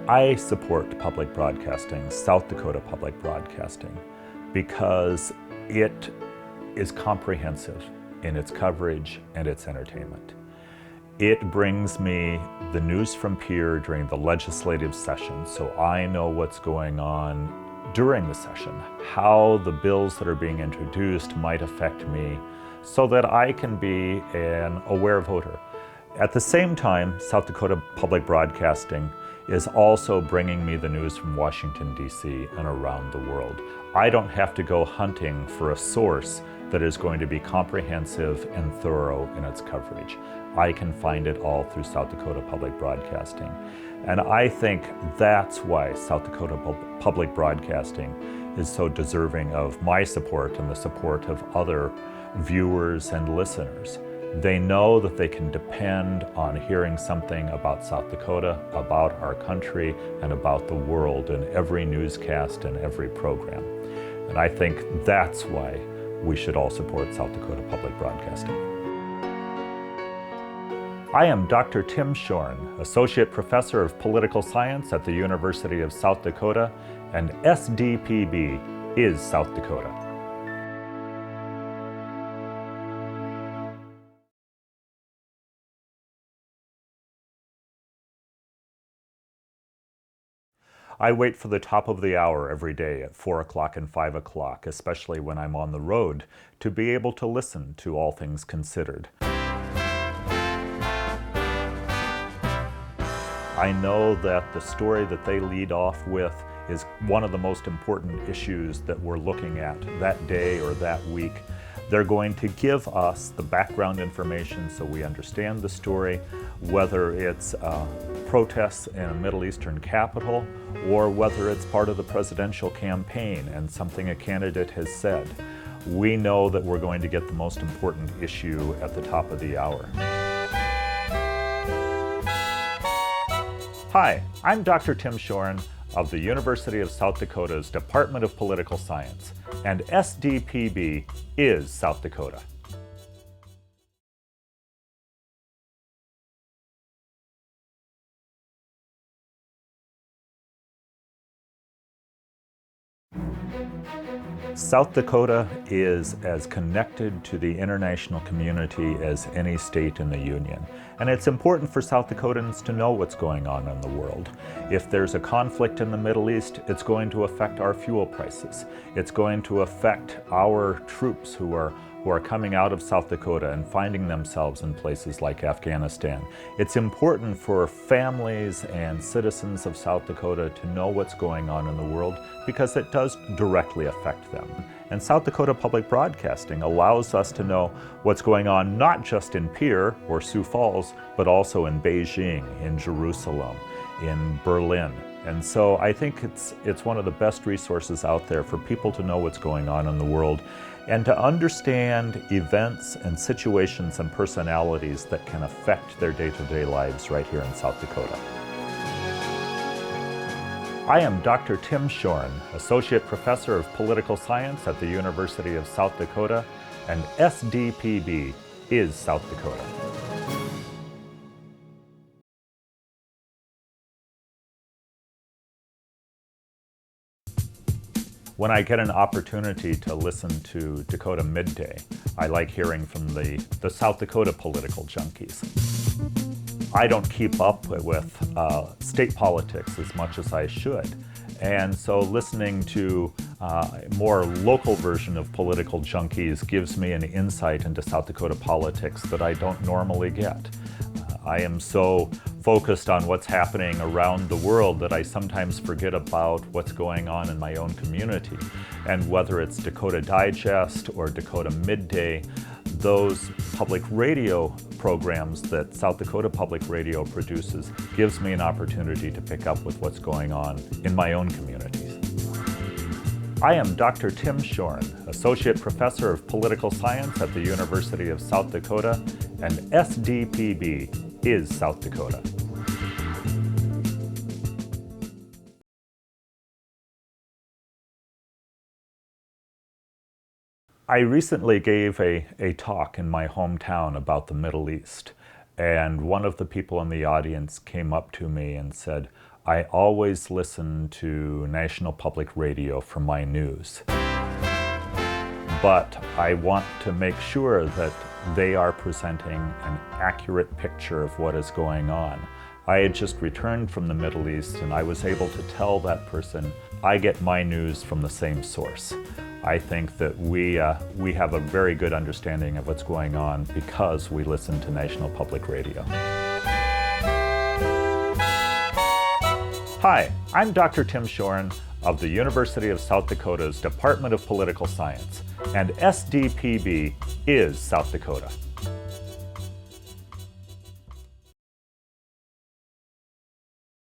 I support public broadcasting, South Dakota Public Broadcasting, because it is comprehensive in its coverage and its entertainment. It brings me the news from Pierre during the legislative session, so I know what's going on during the session, how the bills that are being introduced might affect me, so that I can be an aware voter. At the same time, South Dakota Public Broadcasting is also bringing me the news from Washington, D.C. and around the world. I don't have to go hunting for a source that is going to be comprehensive and thorough in its coverage. I can find it all through South Dakota Public Broadcasting. And I think that's why South Dakota Public Broadcasting is so deserving of my support and the support of other viewers and listeners. They know that they can depend on hearing something about South Dakota, about our country, and about the world in every newscast and every program. And I think that's why we should all support South Dakota Public Broadcasting. I am Dr. Tim Shorn, Associate Professor of Political Science at the University of South Dakota, and SDPB is South Dakota. I wait for the top of the hour every day at 4 o'clock and 5 o'clock, especially when I'm on the road, to be able to listen to All Things Considered. I know that the story that they lead off with is one of the most important issues that we're looking at that day or that week. They're going to give us the background information so we understand the story, whether it's protests in a Middle Eastern capital or whether it's part of the presidential campaign and something a candidate has said. We know that we're going to get the most important issue at the top of the hour. Hi, I'm Dr. Tim Shorn of the University of South Dakota's Department of Political Science, and SDPB is South Dakota. South Dakota is as connected to the international community as any state in the Union. And it's important for South Dakotans to know what's going on in the world. If there's a conflict in the Middle East, it's going to affect our fuel prices. It's going to affect our troops who are coming out of South Dakota and finding themselves in places like Afghanistan. It's important for families and citizens of South Dakota to know what's going on in the world because it does directly affect them. And South Dakota Public Broadcasting allows us to know what's going on not just in Pierre or Sioux Falls, but also in Beijing, in Jerusalem, in Berlin. And so I think it's one of the best resources out there for people to know what's going on in the world and to understand events and situations and personalities that can affect their day-to-day lives right here in South Dakota. I am Dr. Tim Shorn, Associate Professor of Political Science at the University of South Dakota, and SDPB is South Dakota. When I get an opportunity to listen to Dakota Midday, I like hearing from the South Dakota political junkies. I don't keep up with state politics as much as I should. And so listening to a more local version of political junkies gives me an insight into South Dakota politics that I don't normally get. I am so focused on what's happening around the world that I sometimes forget about what's going on in my own community. And whether it's Dakota Digest or Dakota Midday, those public radio programs that South Dakota Public Radio produces gives me an opportunity to pick up with what's going on in my own communities. I am Dr. Tim Shorn, Associate Professor of Political Science at the University of South Dakota, and SDPB is South Dakota. I recently gave a talk in my hometown about the Middle East, and one of the people in the audience came up to me and said, I always listen to National Public Radio for my news. But I want to make sure that they are presenting an accurate picture of what is going on. I had just returned from the Middle East and I was able to tell that person, I get my news from the same source. I think that we have a very good understanding of what's going on because we listen to National Public Radio. Hi, I'm Dr. Tim Shoren of the University of South Dakota's Department of Political Science, and SDPB is South Dakota.